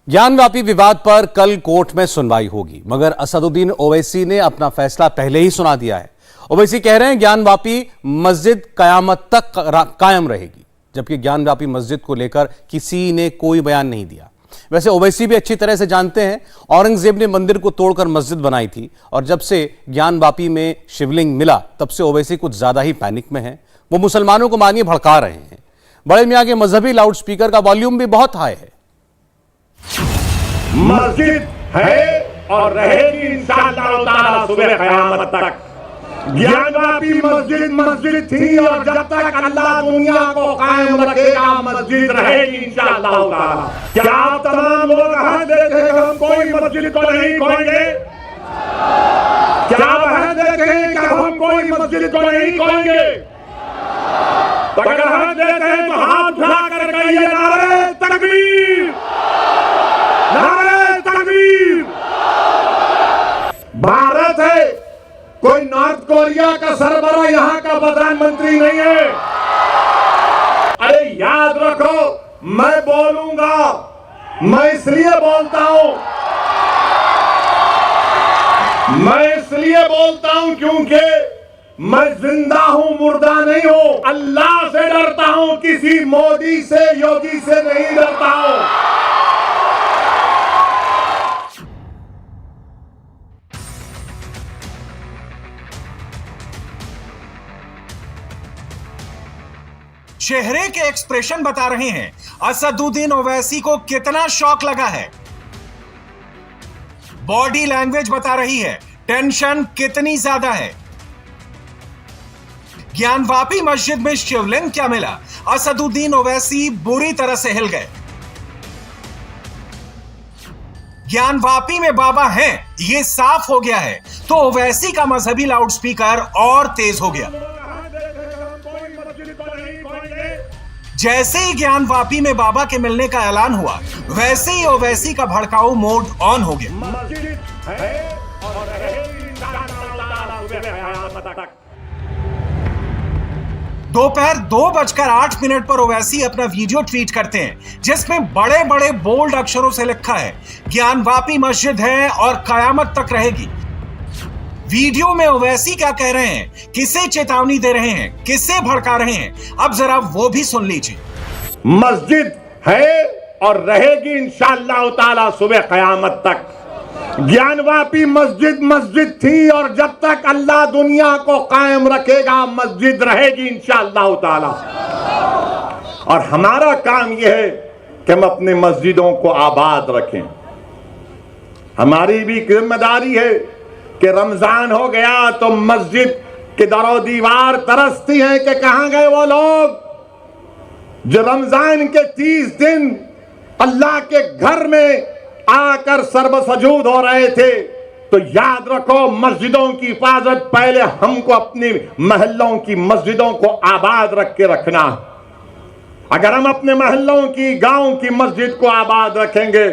ज्ञानवापी विवाद पर कल कोर्ट में सुनवाई होगी, मगर असदुद्दीन ओवैसी ने अपना फैसला पहले ही सुना दिया है। ओवैसी कह रहे हैं ज्ञानवापी मस्जिद कयामत तक कायम रहेगी, जबकि ज्ञानवापी मस्जिद को लेकर किसी ने कोई बयान नहीं दिया। वैसे ओवैसी भी अच्छी तरह से जानते हैं औरंगजेब ने मंदिर को तोड़कर मस्जिद बनाई थी, और जब से ज्ञानवापी में शिवलिंग मिला तब से ओवैसी कुछ ज्यादा ही पैनिक में है। वो मुसलमानों को मानिए भड़का रहे हैं। बड़े मियां के मजहबी लाउड स्पीकर का वॉल्यूम भी बहुत हाई है। मस्जिद है और रहेगी इंशाअल्लाह ताला सुबह क़यामत तक। ज्ञानवापी मस्जिद मस्जिद थी और जब तक अल्लाह दुनिया को कायम रखेगा मस्जिद रहेगी इंशाअल्लाह ताला। क्या आप तमाम लोग अहद देते हैं हम कोई मस्जिद को नहीं खोएंगे? क्या आप अहद देते हैं कि हम कोई मस्जिद को नहीं खोएंगे? अगर अहद देते हैं तो हाथ उठा कर कहिए नारे तकबीर, नारे तकबीर। भारत है, कोई नॉर्थ कोरिया का सरबराह यहां का प्रधानमंत्री नहीं है। अरे याद रखो, मैं बोलूंगा, मैं इसलिए बोलता हूं, क्योंकि मैं जिंदा हूं, मुर्दा नहीं हूं। अल्लाह से डरता हूं, किसी मोदी से योगी से नहीं डरता हूं। चेहरे के एक्सप्रेशन बता रहे हैं असदुद्दीन ओवैसी को कितना शॉक लगा है। बॉडी लैंग्वेज बता रही है टेंशन कितनी ज्यादा है। ज्ञानवापी मस्जिद में शिवलिंग क्या मिला, असदुद्दीन ओवैसी बुरी तरह से हिल गए। ज्ञानवापी में बाबा हैं, यह साफ हो गया है, तो ओवैसी का मजहबी लाउडस्पीकर और तेज हो गया। जैसे ही ज्ञानवापी में बाबा के मिलने का ऐलान हुआ, वैसे ही ओवैसी का भड़काऊ मोड ऑन हो गया। दोपहर 2:08 पर ओवैसी अपना वीडियो ट्वीट करते हैं, जिसमें बड़े बड़े बोल्ड अक्षरों से लिखा है ज्ञानवापी मस्जिद है और कयामत तक रहेगी। वीडियो में ओवैसी क्या कह रहे हैं, किसे चेतावनी दे रहे हैं, किसे भड़का रहे हैं, अब जरा वो भी सुन लीजिए। मस्जिद है और रहेगी इंशाअल्लाह ताला सुबह क़यामत तक। ज्ञानवापी मस्जिद मस्जिद थी और जब तक अल्लाह दुनिया को कायम रखेगा मस्जिद रहेगी इंशाअल्लाह ताला। और हमारा काम यह है कि हम अपने मस्जिदों को आबाद रखें। हमारी भी जिम्मेदारी है कि रमजान हो गया तो मस्जिद के दरो दीवार तरसती हैं कि कहां गए वो लोग जो रमजान के 30 दिन अल्लाह के घर में आकर सर्वसजूद हो रहे थे। तो याद रखो, मस्जिदों की हिफाजत पहले हमको अपनी महल्लों की मस्जिदों को आबाद रख के रखना। अगर हम अपने महल्लों की, गांव की मस्जिद को आबाद रखेंगे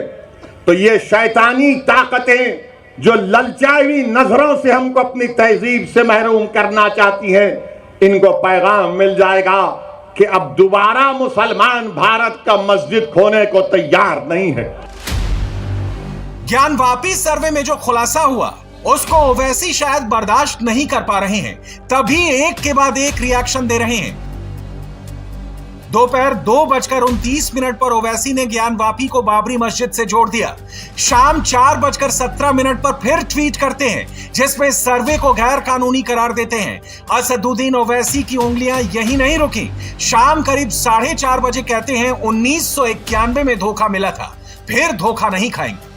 तो ये शैतानी ताकतें जो ललचाई हुई नजरों से हमको अपनी तहजीब से महरूम करना चाहती हैं, इनको पैगाम मिल जाएगा कि अब दोबारा मुसलमान भारत का मस्जिद खोने को तैयार नहीं है। ज्ञानवापी सर्वे में जो खुलासा हुआ उसको ओवैसी शायद बर्दाश्त नहीं कर पा रहे हैं, तभी एक के बाद एक रिएक्शन दे रहे हैं। दोपहर 2:29 पर ओवैसी ने ज्ञानवापी को बाबरी मस्जिद से जोड़ दिया। शाम 4:17 पर फिर ट्वीट करते हैं, जिसमें सर्वे को गैर कानूनी करार देते हैं। असदुद्दीन ओवैसी की उंगलियां यही नहीं रुकी, शाम करीब 4:30 बजे कहते हैं 1991 में धोखा मिला था, फिर धोखा नहीं खाएंगे।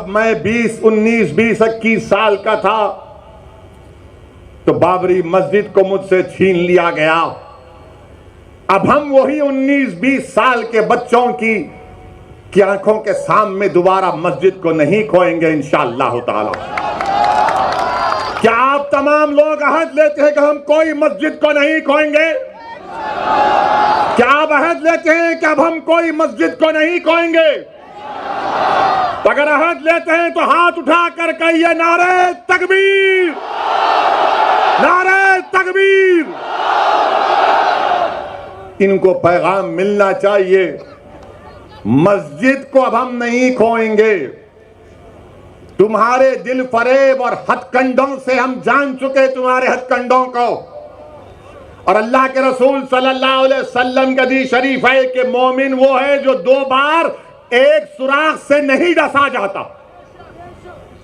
मैं 21 साल का था तो बाबरी मस्जिद को मुझसे छीन लिया गया। अब हम वही 19-20 साल के बच्चों की आंखों के सामने दोबारा मस्जिद को नहीं खोएंगे इंशाअल्लाह ताला। क्या आप तमाम लोग अहद लेते हैं कि हम कोई मस्जिद को नहीं खोएंगे? क्या आप अहद लेते हैं कि अब हम कोई मस्जिद को नहीं खोएंगे? अगर अहद लेते हैं तो हाथ उठाकर कहिए नारे तकबीर, नारे तकबीर। इनको पैगाम मिलना चाहिए मस्जिद को अब हम नहीं खोएंगे। तुम्हारे दिल फरेब और हथकंडों से हम जान चुके तुम्हारे हथकंडों को। और अल्लाह के रसूल सल्लल्लाहु अलैहि वसल्लम का हदीस शरीफ है कि मोमिन वो है जो 2 बार एक सुराख से नहीं डसा जाता।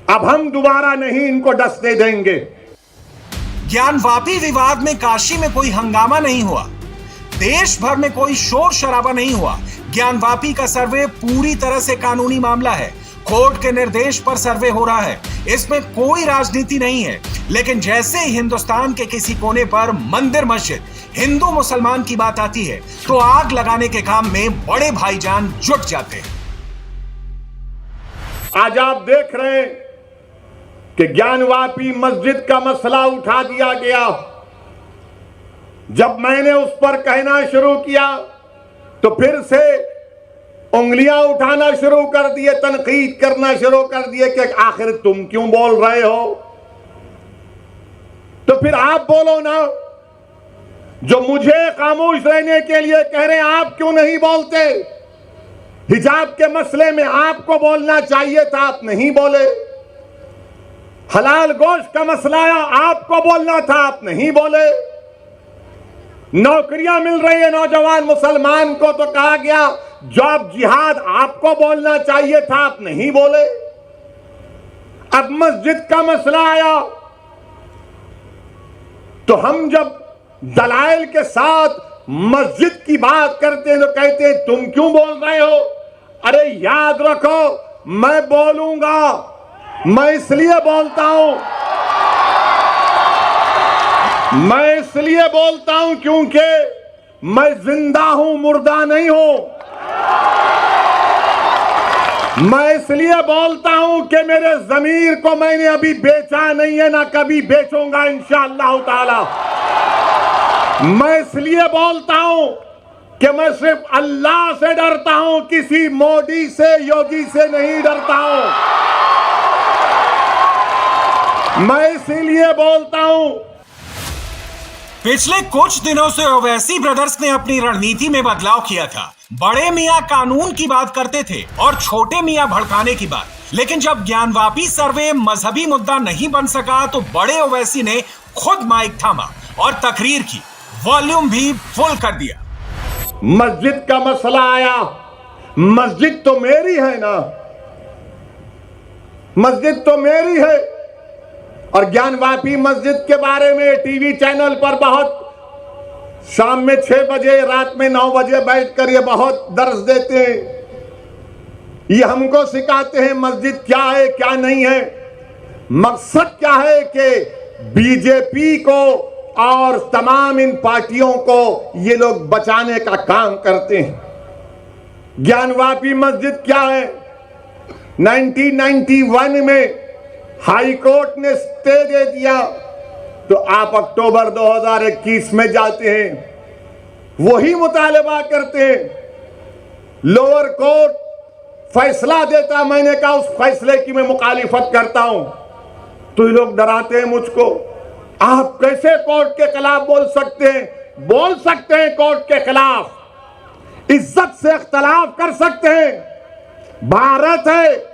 अब हम दोबारा नहीं इनको डसने देंगे। ज्ञानवापी विवाद में काशी में कोई हंगामा नहीं हुआ, देश भर में कोई शोर शराबा नहीं हुआ। ज्ञानवापी का सर्वे पूरी तरह से कानूनी मामला है, कोर्ट के निर्देश पर सर्वे हो रहा है, इसमें कोई राजनीति नहीं है। लेकिन जैसे ही हिंदुस्तान के किसी कोने पर मंदिर मस्जिद हिंदू मुसलमान की बात आती है तो आग लगाने के काम में बड़े भाईजान जुट जाते हैं। आज आप देख रहे हैं कि ज्ञानवापी मस्जिद का मसला उठा दिया गया। जब मैंने उस पर कहना शुरू किया तो फिर से उंगलियां उठाना शुरू कर दिए, तनकीद करना शुरू कर दिए कि आखिर तुम क्यों बोल रहे हो। तो फिर आप बोलो ना, जो मुझे खामोश रहने के लिए कह रहे हैं, आप क्यों नहीं बोलते। हिजाब के मसले में आपको बोलना चाहिए था, आप नहीं बोले। हलाल गोश्त का मसला आया, आपको बोलना था, आप नहीं बोले। नौकरियां मिल रही है नौजवान मुसलमान को तो कहा गया जॉब जिहाद, आपको बोलना चाहिए था, आप नहीं बोले। अब मस्जिद का मसला आया तो हम जब दलाइल के साथ मस्जिद की बात करते हैं तो कहते हैं तुम क्यों बोल रहे हो। अरे याद रखो, मैं बोलूंगा, मैं इसलिए बोलता हूं, मैं इसलिए बोलता हूं क्योंकि मैं जिंदा हूं, मुर्दा नहीं हूं। मैं इसलिए बोलता हूं कि मेरे जमीर को मैंने अभी बेचा नहीं है, ना कभी बेचूंगा इंशाअल्लाह ताला। मैं इसलिए बोलता हूं कि मैं सिर्फ अल्लाह से डरता हूं, किसी मोदी से, योगी से नहीं डरता हूं। मैं इसीलिए बोलता हूं। पिछले कुछ दिनों से ओवैसी ब्रदर्स ने अपनी रणनीति में बदलाव किया था। बड़े मियां कानून की बात करते थे और छोटे मियां भड़काने की बात। लेकिन जब ज्ञानवापी सर्वे मजहबी मुद्दा नहीं बन सका तो बड़े ओवैसी ने खुद माइक थामा और तकरीर की, वॉल्यूम भी फुल कर दिया। मस्जिद का मसला आया, मस्जिद तो मेरी है ना, मस्जिद तो मेरी है। और ज्ञानवापी मस्जिद के बारे में टीवी चैनल पर बहुत शाम में 6 बजे, रात में 9 बजे बैठकर ये बहुत दर्स देते हैं। ये हमको सिखाते हैं मस्जिद क्या है क्या नहीं है। मकसद क्या है कि बीजेपी को और तमाम इन पार्टियों को ये लोग बचाने का काम करते हैं। ज्ञानवापी मस्जिद क्या है। 1991 में हाई कोर्ट ने स्टे दे दिया तो आप अक्टूबर 2021 में जाते हैं, वही मुतालबा करते हैं। लोअर कोर्ट फैसला देता, मैंने कहा उस फैसले की मैं मुखालिफत करता हूं तो ये लोग डराते हैं मुझको। आप कैसे कोर्ट के खिलाफ बोल सकते हैं। बोल सकते हैं कोर्ट के खिलाफ, इज्जत से इख्तलाफ कर सकते हैं। भारत है,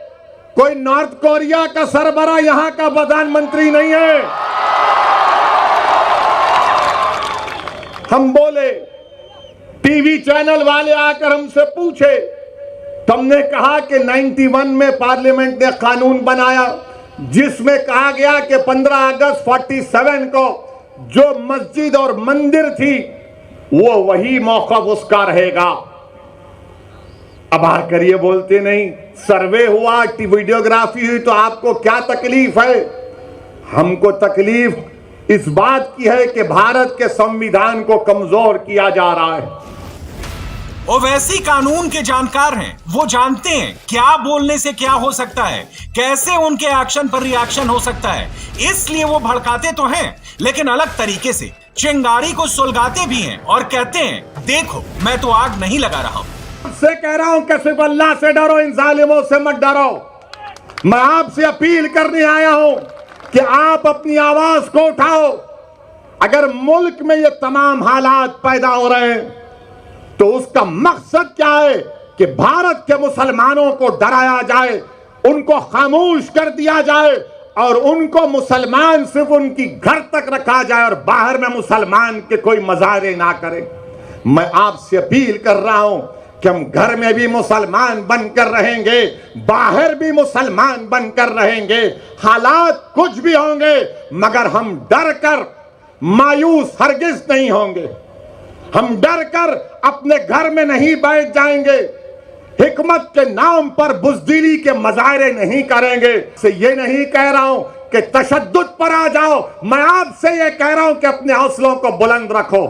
कोई नॉर्थ कोरिया का सरबरा यहां का प्रधानमंत्री नहीं है। हम बोले, टीवी चैनल वाले आकर हमसे पूछे, तुमने कहा कि 91 में पार्लियामेंट ने कानून बनाया जिसमें कहा गया कि 15 अगस्त 47 को जो मस्जिद और मंदिर थी वो वही मौका उसका रहेगा। अब आकर ये बोलते नहीं, सर्वे हुआ, वीडियोग्राफी हुई तो आपको क्या तकलीफ है। हमको तकलीफ इस बात की है कि भारत के संविधान को कमजोर किया जा रहा है। ओवैसी कानून के जानकार हैं, वो जानते हैं क्या बोलने से क्या हो सकता है, कैसे उनके एक्शन पर रिएक्शन हो सकता है। इसलिए वो भड़काते तो हैं लेकिन अलग तरीके से, चिंगारी को सुलगाते भी हैं और कहते हैं देखो मैं तो आग नहीं लगा रहा हूं। आपसे कह रहा हूं कि सिर्फ अल्लाह से डरो, इन जालिमों से मत डरो। मैं आपसे अपील करने आया हूं कि आप अपनी आवाज को उठाओ। अगर मुल्क में ये तमाम हालात पैदा हो रहे हैं तो उसका मकसद क्या है। कि भारत के मुसलमानों को डराया जाए, उनको खामोश कर दिया जाए और उनको मुसलमान सिर्फ उनकी घर तक रखा जाए और बाहर में मुसलमान के कोई मजारे ना करें। मैं आपसे अपील कर रहा हूं कि हम घर में भी मुसलमान बनकर रहेंगे, बाहर भी मुसलमान बनकर रहेंगे। हालात कुछ भी होंगे मगर हम डर कर मायूस हरगिज नहीं होंगे। हम डर कर अपने घर में नहीं बैठ जाएंगे। हिकमत के नाम पर बुज़दिली के मजारे नहीं करेंगे। से ये नहीं कह रहा हूं कि तशद्दुद पर आ जाओ, मैं आपसे ये कह रहा हूं कि अपने हौसलों को बुलंद रखो।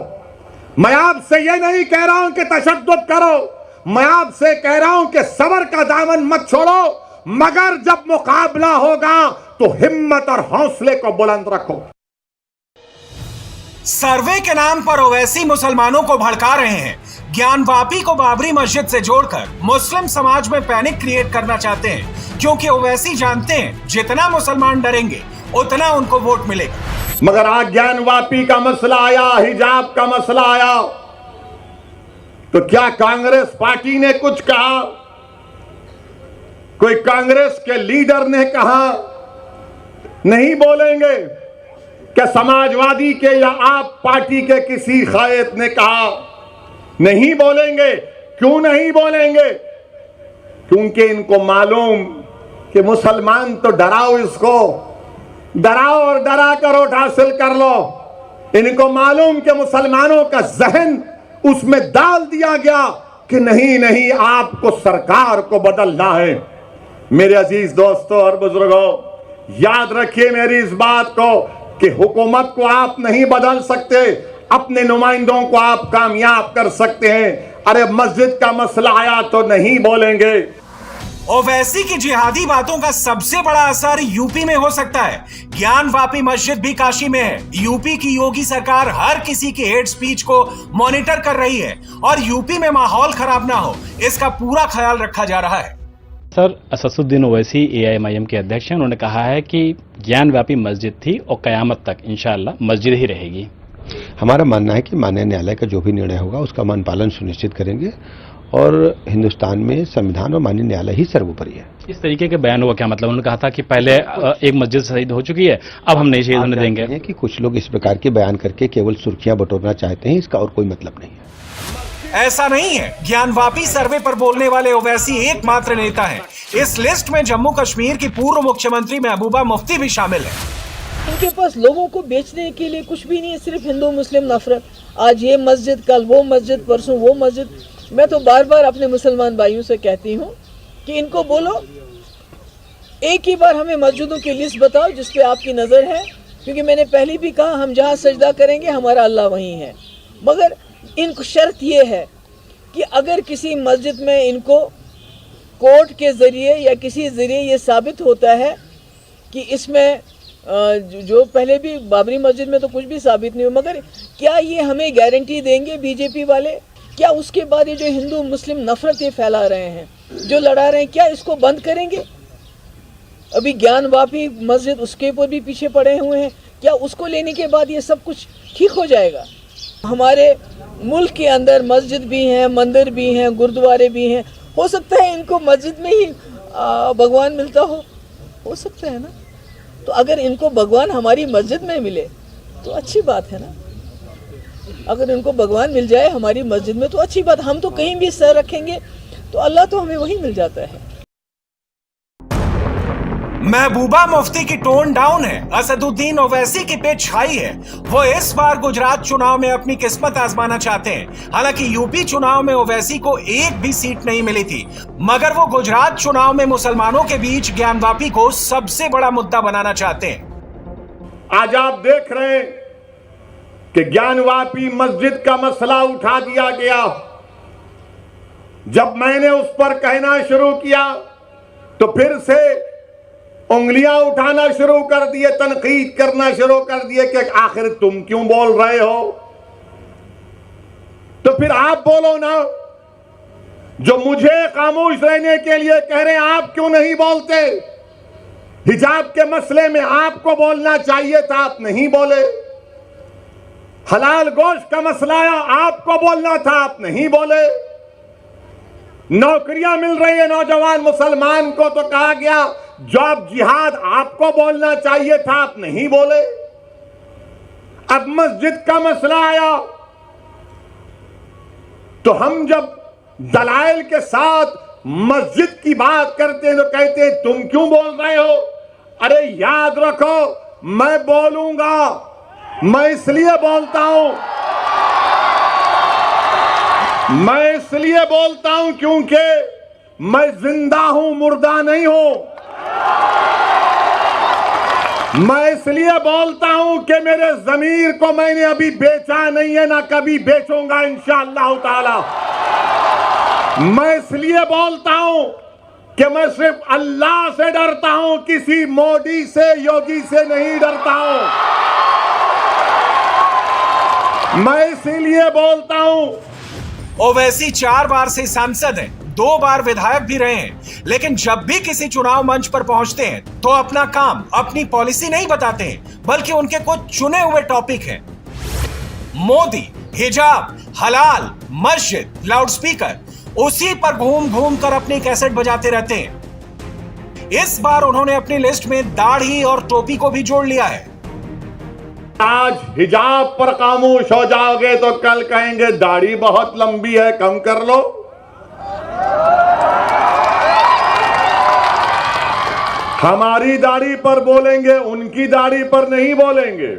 मैं आपसे ये नहीं कह रहा हूं कि तशद्दुद करो, मैं आपसे कह रहा हूं कि सब्र का दामन मत छोड़ो, मगर जब मुकाबला होगा तो हिम्मत और हौसले को बुलंद रखो। सर्वे के नाम पर ओवैसी मुसलमानों को भड़का रहे हैं। ज्ञानवापी को बाबरी मस्जिद से जोड़कर मुस्लिम समाज में पैनिक क्रिएट करना चाहते हैं, क्योंकि ओवैसी जानते हैं जितना मुसलमान डरेंगे उतना उनको वोट मिलेगा। मगर आज ज्ञानवापी का मसला आया, हिजाब का मसला आया, तो क्या कांग्रेस पार्टी ने कुछ कहा? कोई कांग्रेस के लीडर ने कहा? नहीं बोलेंगे। क्या समाजवादी के या आप पार्टी के किसी कायद ने कहा? नहीं बोलेंगे। क्यों नहीं बोलेंगे? क्योंकि इनको मालूम कि मुसलमान तो डराओ, इसको डराओ और डरा कर वोट हासिल कर लो। इनको मालूम कि मुसलमानों का जहन उसमें डाल दिया गया कि नहीं नहीं, आपको सरकार को बदलना है। मेरे अजीज दोस्तों और बुजुर्गों, याद रखिए मेरी इस बात को कि हुकूमत को आप नहीं बदल सकते, अपने नुमाइंदों को आप कामयाब कर सकते हैं। अरे मस्जिद का मसला आया तो नहीं बोलेंगे। ओवैसी की जिहादी बातों का सबसे बड़ा असर यूपी में हो सकता है। ज्ञानवापी मस्जिद भी काशी में है। यूपी की योगी सरकार हर किसी की हेट स्पीच को मॉनिटर कर रही है और यूपी में माहौल खराब ना हो, इसका पूरा ख्याल रखा जा रहा है। सर, असदुद्दीन ओवैसी एआईएमआईएम के अध्यक्ष हैं। उन्होंने कहा है कि ज्ञानव्यापी मस्जिद थी और कयामत तक इंशाअल्लाह मस्जिद ही रहेगी। हमारा मानना है कि माननीय न्यायालय का जो भी निर्णय होगा उसका मान पालन सुनिश्चित करेंगे और हिंदुस्तान में संविधान और माननीय न्यायालय ही सर्वोपरि है। इस तरीके के बयान हुआ क्या मतलब? उन्होंने कहा था कि पहले एक मस्जिद शहीद हो चुकी है, अब हम नहीं शहीद होने देंगे। कि कुछ लोग इस प्रकार के बयान करके केवल सुर्खियां बटोरना चाहते हैं, इसका और कोई मतलब नहीं है। ऐसा नहीं है। ज्ञानवापी सर्वे पर बोलने वाले ओवैसी एकमात्र नेता हैं। इस लिस्ट में जम्मू कश्मीर की पूर्व मुख्यमंत्री महबूबा मुफ्ती भी शामिल है। इनके पास लोगों को बेचने के लिए कुछ भी नहीं है, सिर्फ हिंदू मुस्लिम नफरत। आज ये मस्जिद, कल वो मस्जिद, परसों वो मस्जिद। मैं तो बार बार अपने मुसलमान भाइयों से कहती हूँ कि इनको बोलो एक ही बार हमें मस्जिदों की लिस्ट बताओ जिस पे आपकी नज़र है, क्योंकि मैंने पहले भी कहा हम जहाँ सजदा करेंगे हमारा अल्लाह वहीं है। मगर इनको शर्त ये है कि अगर किसी मस्जिद में इनको कोर्ट के ज़रिए या किसी ज़रिए ये साबित होता है कि इसमें जो पहले भी बाबरी मस्जिद में तो कुछ भी साबित नहीं हो, मगर क्या ये हमें गारंटी देंगे बीजेपी वाले? क्या उसके बाद ये जो हिंदू मुस्लिम नफरत ये फैला रहे हैं, जो लड़ा रहे हैं, क्या इसको बंद करेंगे? अभी ज्ञानवापी मस्जिद उसके ऊपर भी पीछे पड़े हुए हैं, क्या उसको लेने के बाद ये सब कुछ ठीक हो जाएगा? हमारे मुल्क के अंदर मस्जिद भी हैं, मंदिर भी हैं, गुरुद्वारे भी हैं। हो सकता है इनको मस्जिद में ही भगवान मिलता हो सकता है ना। तो अगर इनको भगवान हमारी मस्जिद में मिले तो अच्छी बात है ना। अगर इनको भगवान मिल जाए हमारी मस्जिद में तो अच्छी बात। हम तो कहीं भी सर रखेंगे तो अल्लाह तो हमें वहीं मिल जाता है। महबूबा मुफ्ती की टोन डाउन है, असदुद्दीन ओवैसी की पिच हाई है। वो इस बार गुजरात चुनाव में अपनी किस्मत आजमाना चाहते हैं। हालांकि यूपी चुनाव में ओवैसी को एक भी सीट नहीं मिली थी, मगर वो गुजरात चुनाव में मुसलमानों के बीच ज्ञानवापी को सबसे बड़ा मुद्दा बनाना चाहते हैं। आज आप देख रहे हैं कि ज्ञानवापी मस्जिद का मसला उठा दिया गया। जब मैंने उस पर कहना शुरू किया तो फिर से उंगलियां उठाना शुरू कर दिए, तनकीद करना शुरू कर दिए कि आखिर तुम क्यों बोल रहे हो? तो फिर आप बोलो ना। जो मुझे खामोश रहने के लिए कह रहे हैं, आप क्यों नहीं बोलते? हिजाब के मसले में आपको बोलना चाहिए था, आप नहीं बोले। हलाल गोश्त का मसला आया, आपको बोलना था, आप नहीं बोले। नौकरियां मिल रही है नौजवान मुसलमान को, तो कहा गया जॉब जिहाद आपको बोलना चाहिए था, आप नहीं बोले। अब मस्जिद का मसला आया तो हम जब दलाइल के साथ मस्जिद की बात करते हैं तो कहते हैं तुम क्यों बोल रहे हो। अरे याद रखो, मैं बोलूंगा, मैं इसलिए बोलता हूं, मैं इसलिए बोलता हूं क्योंकि मैं जिंदा हूं, मुर्दा नहीं हूं। मैं इसलिए बोलता हूं कि मेरे ज़मीर को मैंने अभी बेचा नहीं है, ना कभी बेचूंगा इंशाअल्लाह ताला। मैं इसलिए बोलता हूं कि मैं सिर्फ अल्लाह से डरता हूं, किसी मोदी से, योगी से नहीं डरता हूं। मैं इसीलिए बोलता हूं। ओवैसी 4 बार से सांसद हैं, 2 बार विधायक भी रहे हैं, लेकिन जब भी किसी चुनाव मंच पर पहुंचते हैं तो अपना काम, अपनी पॉलिसी नहीं बताते हैं, बल्कि उनके कुछ चुने हुए टॉपिक हैं। मोदी, हिजाब, हलाल, मस्जिद, लाउडस्पीकर, उसी पर घूम घूम कर अपनी कैसेट बजाते रहते हैं। इस बार उन्होंने अपनी लिस्ट में दाढ़ी और टोपी को भी जोड़ लिया है। आज हिजाब पर खामोश हो जाओगे तो कल कहेंगे दाढ़ी बहुत लंबी है, कम कर लो। हमारी दाढ़ी पर बोलेंगे, उनकी दाढ़ी पर नहीं बोलेंगे।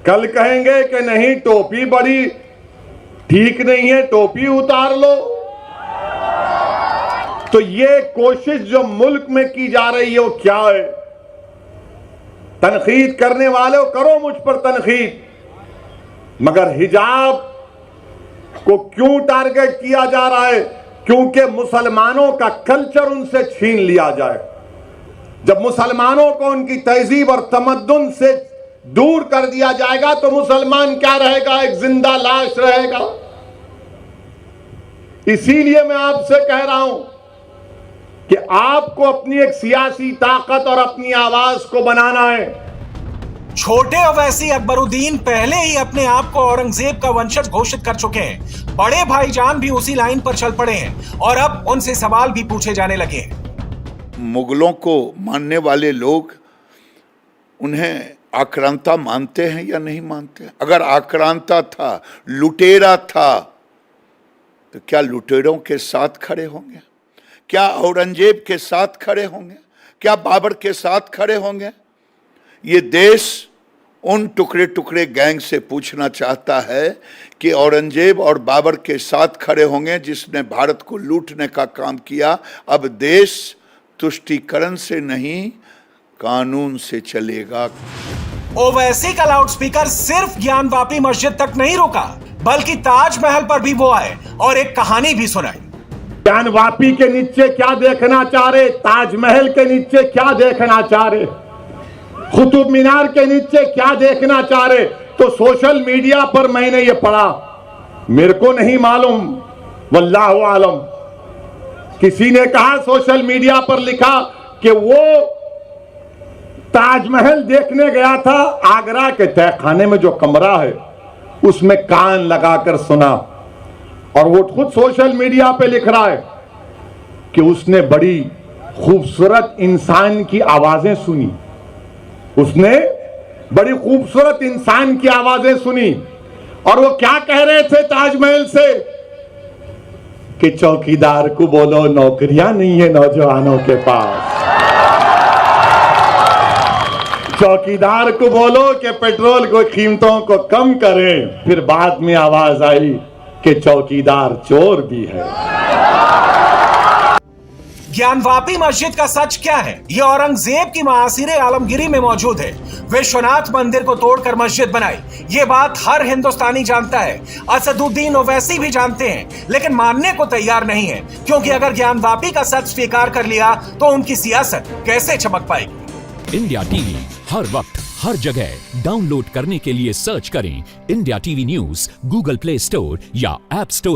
कल कहेंगे कि नहीं टोपी बड़ी ठीक नहीं है, टोपी उतार लो। तो ये कोशिश जो मुल्क में की जा रही है वो क्या है? तनकीद करने वालों करो मुझ पर तनकीद, मगर हिजाब को क्यों टारगेट किया जा रहा है? क्योंकि मुसलमानों का कल्चर उनसे छीन लिया जाए। जब मुसलमानों को उनकी तहजीब और तमद्दुन से दूर कर दिया जाएगा तो मुसलमान क्या रहेगा? एक जिंदा लाश रहेगा। इसीलिए मैं आपसे कह रहा हूं कि आपको अपनी एक सियासी ताकत और अपनी आवाज को बनाना है। छोटे ओवैसी अकबरुद्दीन पहले ही अपने आप को औरंगजेब का वंशज घोषित कर चुके हैं। बड़े भाईजान भी उसी लाइन पर चल पड़े हैं और अब उनसे सवाल भी पूछे जाने लगे हैं। मुगलों को मानने वाले लोग उन्हें आक्रांता मानते हैं या नहीं मानते? अगर आक्रांता था, लुटेरा था, तो क्या लुटेरों के साथ खड़े होंगे? क्या औरंगजेब के साथ खड़े होंगे? क्या बाबर के साथ खड़े होंगे? ये देश उन टुकड़े टुकड़े गैंग से पूछना चाहता है कि औरंगजेब और बाबर के साथ खड़े होंगे जिसने भारत को लूटने का काम किया। अब देश तुष्टीकरण से नहीं, कानून से चलेगा। ओवैसी का लाउडस्पीकर सिर्फ ज्ञानवापी मस्जिद तक नहीं रुका, बल्कि ताजमहल पर भी वो आए और एक कहानी भी सुनाई। ज्ञानवापी के नीचे क्या देखना चाह रहे? ताजमहल के नीचे क्या देखना चाह रहे? कुतुब मीनार के नीचे क्या देखना चाह रहे? तो सोशल मीडिया पर मैंने ये पढ़ा, मेरे को नहीं मालूम, वल्लाहु आलम। किसी ने कहा, सोशल मीडिया पर लिखा कि वो ताजमहल देखने गया था, आगरा के तहखाने में जो कमरा है उसमें कान लगाकर सुना, और वो खुद सोशल मीडिया पे लिख रहा है कि उसने बड़ी खूबसूरत इंसान की आवाजें सुनी। उसने बड़ी खूबसूरत इंसान की आवाजें सुनी, और वो क्या कह रहे थे ताजमहल से कि चौकीदार को बोलो नौकरियां नहीं है नौजवानों के पास, चौकीदार को बोलो कि पेट्रोल को कीमतों को कम करें। फिर बाद में आवाज आई कि चौकीदार चोर भी है। ज्ञानवापी मस्जिद का सच क्या है? ये औरंगजेब की मासिरे आलमगिरी में मौजूद है। विश्वनाथ मंदिर को तोड़कर मस्जिद बनाई, ये बात हर हिंदुस्तानी जानता है। असदुद्दीन ओवैसी भी जानते हैं, लेकिन मानने को तैयार नहीं है, क्योंकि अगर ज्ञानवापी का सच स्वीकार कर लिया तो उनकी सियासत कैसे चमक पाएगी? इंडिया टीवी हर वक्त हर जगह डाउनलोड करने के लिए सर्च करें India TV news Google play store या ऐप स्टोर।